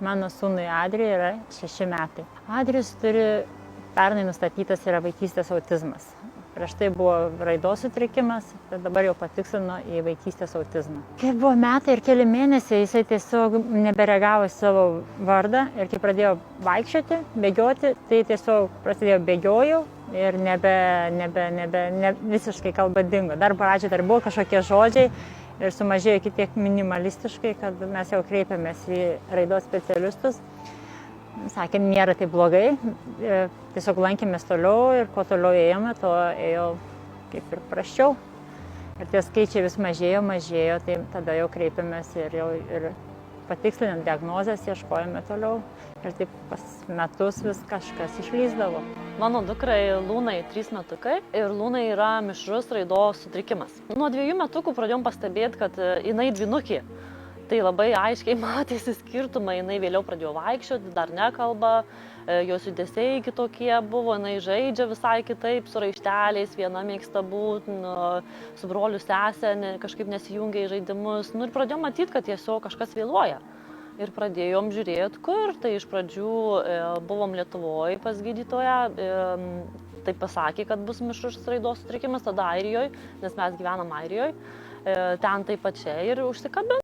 Mano sūnui Adrijui yra 6 metai. Adrijus turi pernai nustatytas yra vaikystės autizmas. Prieš tai buvo raidos sutrikimas, bet dabar jau patikslino į vaikystės autizmą. Kai buvo metai ir keli mėnesiai, jisai tiesiog nebereagavo į savo vardą ir kai pradėjo vaikščioti, bėgioti, tai tiesiog prasidėjo bėgiojau ir visiškai kalba dingo. Dar pradžioje dar buvo kažkokie žodžiai ir sumažėjo iki tiek minimalistiškai, kad mes jau kreipėmės į raidos specialistus. Sakė, nėra tai blogai, tiesiog lankėmės toliau ir kuo toliau ėjome, to ėjo kaip ir prasčiau. Ir tie skaičiai vis mažėjo, tai tada jau kreipėmės ir patikslinant diagnozės ieškojome toliau. Ir taip pas metus vis kažkas išlįsdavo. Mano dukrai Lūnai 3 metukai ir Lūnai yra mišrus raidos sutrikimas. Nuo 2 metukų pradėjom pastebėti, kad jinai dvynukė. Tai labai aiškiai matėsi skirtumai, jinai vėliau pradėjo vaikščioti, dar nekalba, jos judesiai kitokie buvo, jinai žaidžia visai kitaip, su raišteliais, viena mėgsta būti, su broliu sesė kažkaip nesijungia į žaidimus. Ir pradėjom matyti, kad tiesiog kažkas vėluoja. Ir pradėjom žiūrėti, kur. Tai iš pradžių buvom Lietuvoje pas gydytoją, tai pasakė, kad bus mišrus raidos sutrikimas, tada Airijoje, nes mes gyvenam Airijoje, ten taip pačiai ir užsikabino.